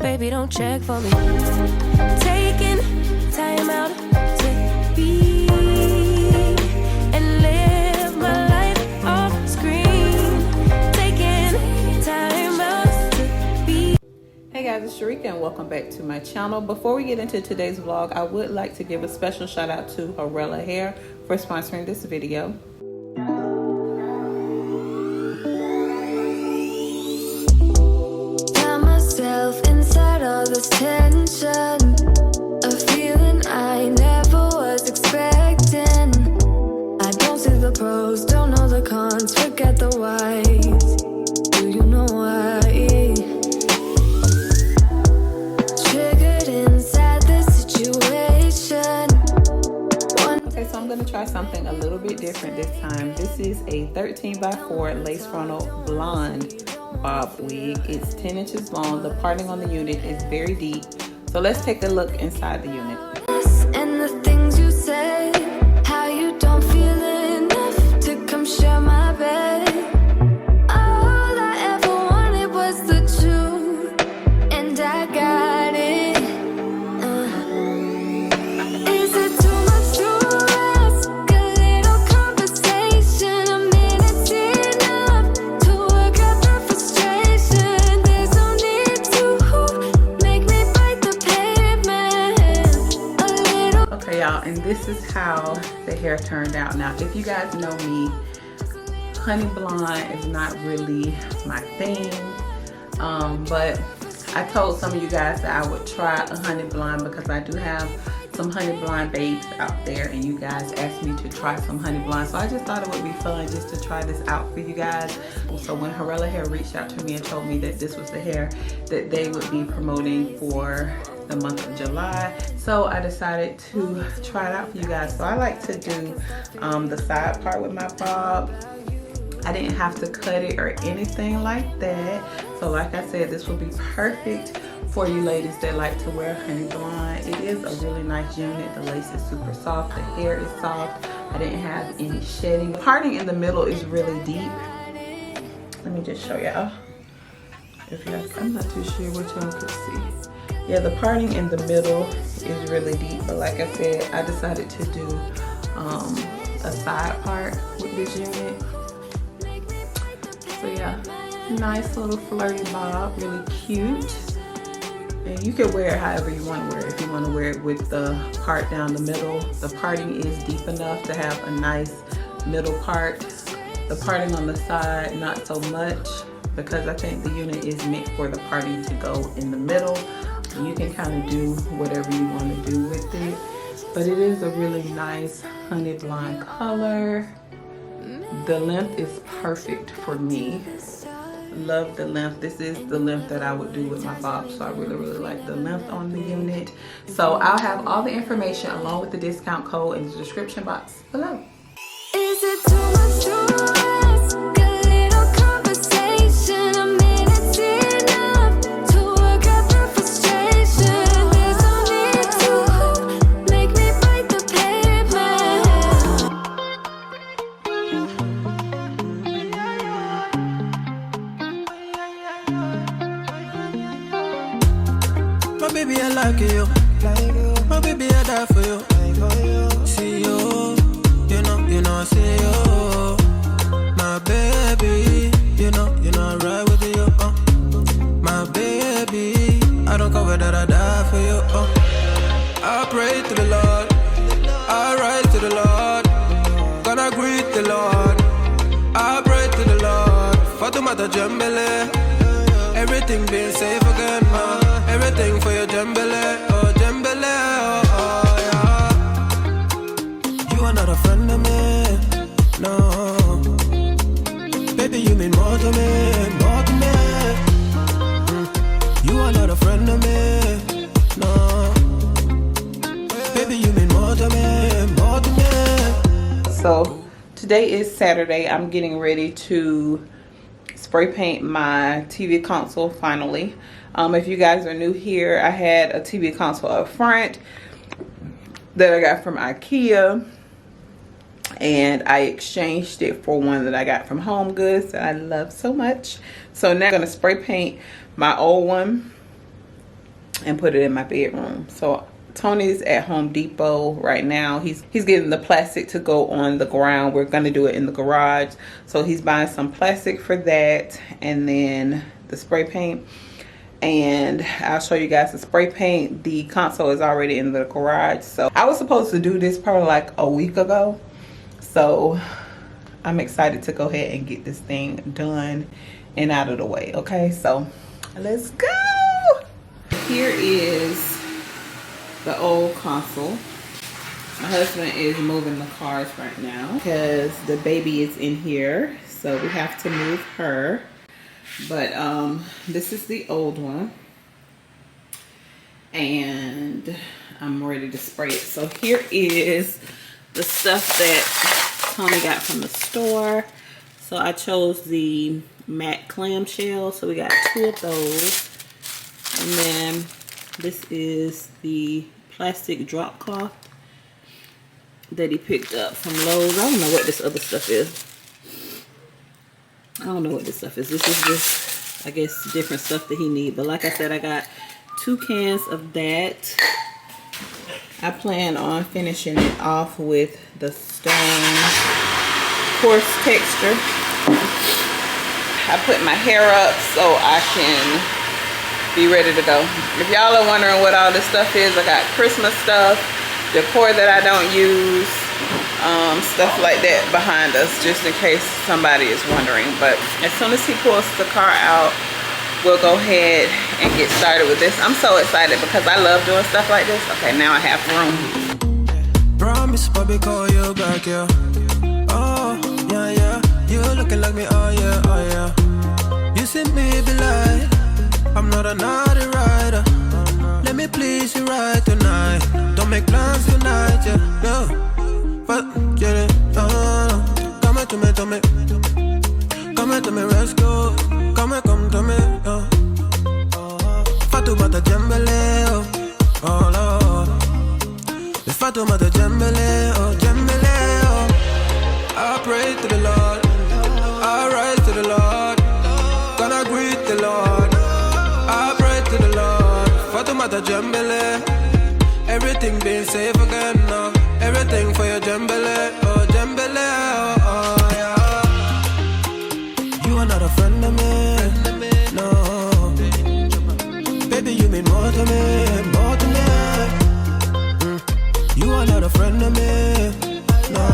baby, don't check for me. Taking time out to be and live my life off screen. Taking time out to be. Hey guys, it's Sharika and welcome back to my channel. Before we get into today's vlog, I would like to give a special shout out to Harella Hair for sponsoring this video. Inside all this tension, a feeling I never was expecting. I don't see the pros, don't know the cons, forget the whys. Do you know why? Triggered inside this situation. Okay, so I'm going to try something a little bit different this time. This is a 13x4 lace frontal blonde bob wig. It's 10 inches long. The parting on the unit is very deep. So let's take a look inside the unit. And the things you say, how you don't feel enough to come share my bed. All I ever wanted was the truth, and I got it. Is it too much to ask? A little conversation, a minute's enough to work out the frustration. There's no need to make me bite the pavement a little. Okay y'all, and this is how the hair turned out. Now if you guys know me, honey blonde is not really my thing, but I told some of you guys that I would try a honey blonde because I do have some honey blonde babes out there, and you guys asked me to try some honey blonde, so I just thought it would be fun just to try this out for you guys. So when Harella Hair reached out to me and told me that this was the hair that they would be promoting for the month of July, so I decided to try it out for you guys. So I like to do the side part with my bob. I didn't have to cut it or anything like that. So like I said, this will be perfect for you ladies that like to wear honey blonde. It is a really nice unit. The lace is super soft, the hair is soft. I didn't have any shedding. The parting in the middle is really deep. Let me just show y'all. If y'all, I'm not too sure what y'all could see. Yeah, the parting in the middle is really deep, but like I said, I decided to do a side part with this unit. So yeah, nice little flirty bob, really cute. And you can wear it however you want to wear it. If you want to wear it with the part down the middle, the parting is deep enough to have a nice middle part. The parting on the side, not so much, because I think the unit is meant for the parting to go in the middle. You can kind of do whatever you want to do with it, but it is a really nice honey blonde color. The length is perfect for me. Love the length. This is the length that I would do with my bob, so I really like the length on the unit. So I'll have all the information along with the discount code in the description box below. Is it too much to ask? A little conversation, a minute's enough to work out the frustration. There's no need to make me bite the pavement. My baby, I like you. My baby, I die for you. See you, you know, I see you. My baby, you know, I ride with you. My baby, I don't cover that, I die for you. I pray to the Lord, I write to the Lord, gonna greet the Lord. I pray to the Lord, Fatumata Jambele, everything being safe again, everything for your Jambele, oh Jambele, oh yeah. You are not a friend of me, no. Baby, you mean more to me, more to me. You are not a friend of me, no. Baby, you mean more to me, more to me. So today is Saturday. I'm getting ready to spray paint my TV console finally. If you guys are new here, I had a TV console up front that I got from Ikea, and I exchanged it for one that I got from Home Goods that I love so much. So now I'm gonna spray paint my old one and put it in my bedroom. So Tony's at Home Depot right now. He's getting the plastic to go on the ground. We're gonna do it in the garage. So he's buying some plastic for that, and then the spray paint. And I'll show you guys the spray paint. The console is already in the garage. So I was supposed to do this probably like a week ago. So I'm excited to go ahead and get this thing done and out of the way. Okay, so let's go. Here is the old console. My husband is moving the cars right now because the baby is in here, so we have to move her. But this is the old one, and I'm ready to spray it. So here is the stuff that Tony got from the store. So I chose the matte clamshell, so we got 2 of those. And then this is the plastic drop cloth that he picked up from Lowe's. I don't know what this other stuff is. I don't know what this stuff is. This is just, I guess, different stuff that he needs. But like I said, I got 2 cans of that. I plan on finishing it off with the stone coarse texture. I put my hair up so I can be ready to go. If y'all are wondering what all this stuff is, I got Christmas stuff, decor that I don't use, stuff like that behind us, just in case somebody is wondering. But as soon as he pulls the car out, we'll go ahead and get started with this. I'm so excited because I love doing stuff like this. Okay, now I have room. Promise, Bobby, call you back, yeah. Oh, yeah, yeah. You looking like me, oh, yeah, oh, yeah. You see me be like, I'm not a naughty rider. Let me please you right tonight. Don't make plans tonight, yeah, no. But, get it, come here to me, to me. Come here to me, let's go. Come here, come to me, Fatu mata jembele, oh Lord. The Fatu mata jembele, oh jembele, oh. I pray to the Lord, I rise to the Lord. Gonna greet the Lord, I pray to the Lord. Fatu mata jembele, everything being safe again now. Everything for your jembele, oh jembele, oh yeah. You are not a friend of me, no. Baby, you mean more to me, more to me. You are not a friend of me, no.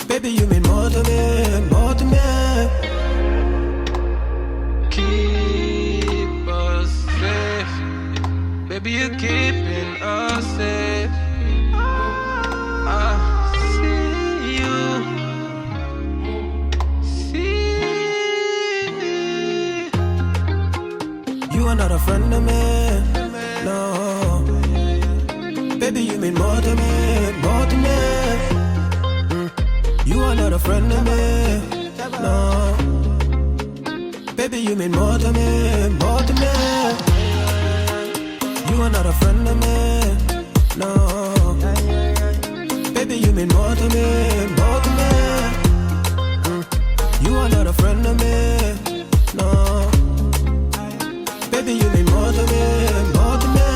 Baby, you mean more to me, more to me. Keep us safe, baby, you're keeping us safe. I see you, see. You are not a friend of me, no. Baby, you mean more to me, more to me. You are not a friend of me, no. Baby, you mean more to me, more to me. You are not a friend of me, no. Baby, you mean more to me, more to me. You are not a friend of me, no. Baby, you mean more to me, more to me.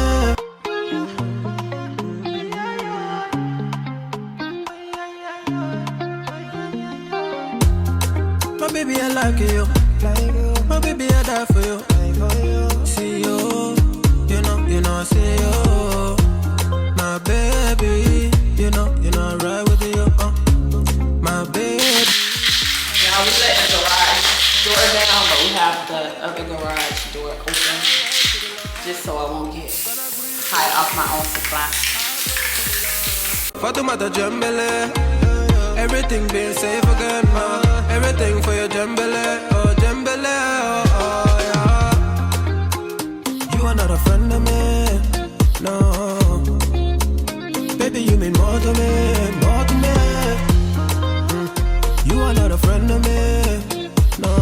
My baby, I like you. My baby, I die for you. See you, you know, I see you. My baby, you know, I ride with you. My baby. Y'all, we let the garage door down, but we have the other garage door open, just so I won't get high off my own supply. Fatumata jembele, everything being safe again, everything for your jembele, oh jembele, oh yeah. You are not a friend of me, no. Baby, you mean more to me, more to me. You are not a friend of me, no.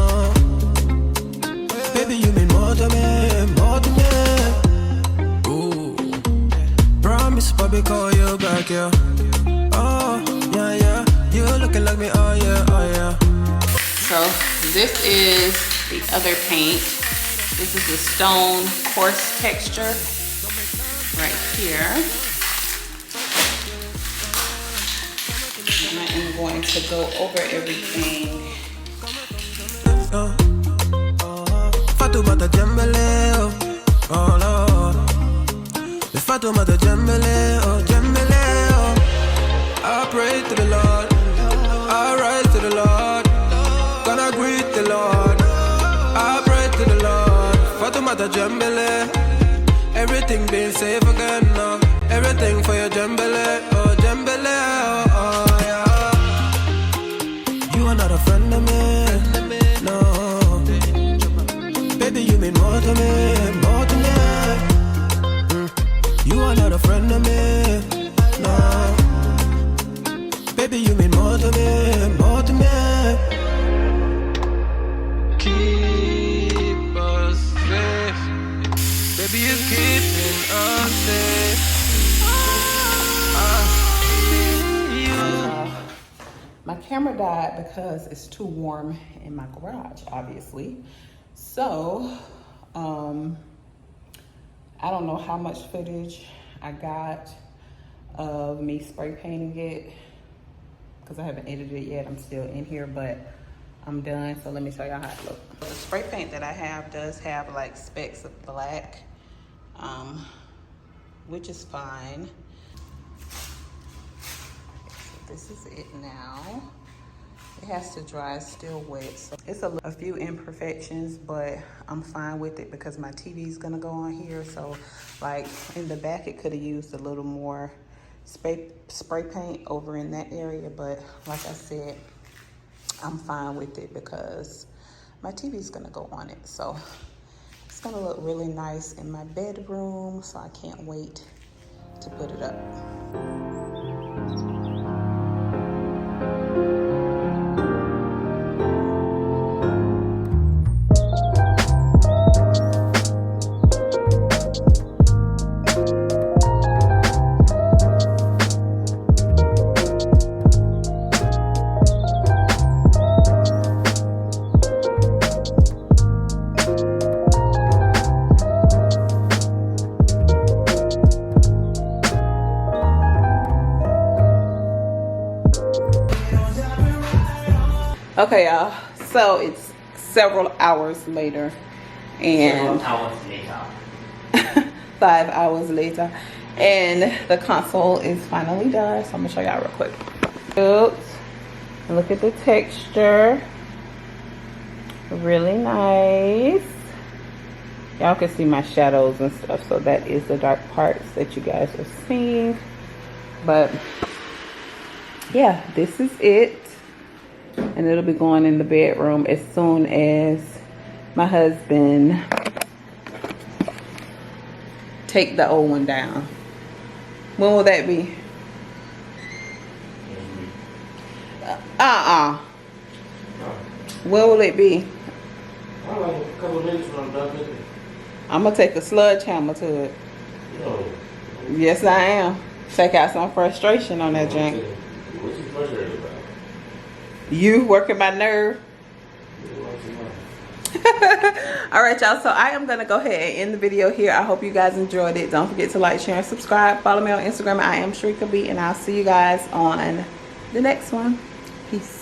Baby, you mean more to me, more to me. Ooh, promise, Bobby, call you back, yeah. Oh, yeah, yeah. You looking like me, oh yeah, oh yeah. So this is the other paint This is the stone coarse texture right here. And I am going to go over everything. Fatoumata Jembele, oh Lord. The Fatoumata Jembele, oh Jembele, oh. I pray to the Lord, I rise to the Lord, gonna greet the Lord. I pray to the Lord, Fatoumata Jembele. Everything being safe again now. Everything for your Jembele, oh Jembele, oh yeah. You are not a friend of me, no. Baby, you mean more to me, more to me. You are not a friend of me, no. Baby, you mean more to me, more to me. Keep us safe. Baby, you're keeping us safe. My camera died because it's too warm in my garage, obviously. So, I don't know how much footage I got of me spray painting it because I haven't edited it yet. I'm still in here, but I'm done. So let me show y'all how it looks. The spray paint that I have does have like specks of black, which is fine. This is it now. It has to dry, it's still wet. So it's a few imperfections, but I'm fine with it because my TV is gonna go on here. So like in the back, it could have used a little more spray paint over in that area. But like I said, I'm fine with it because my TV is gonna go on it. So it's gonna look really nice in my bedroom. So I can't wait to put it up. Okay, y'all, so it's several hours later and 5 hours later, and the console is finally done. So I'm gonna show y'all real quick. Look at the texture, really nice. Y'all can see my shadows and stuff, so that is the dark parts that you guys are seeing. But yeah, this is it. And it'll be going in the bedroom as soon as my husband take the old one down. When will that be? When will it be? I don't know, a couple of minutes when I'm done with it. I'm gonna take a sledgehammer to it. No. Yes, I am. Take out some frustration on that junk. What you frustrated about? You working my nerve. All right, y'all, so I am gonna go ahead and end the video here. I hope you guys enjoyed it. Don't forget to like, share, and subscribe. Follow me on Instagram at IAMSHERIKAB, and I'll see you guys on the next one. Peace.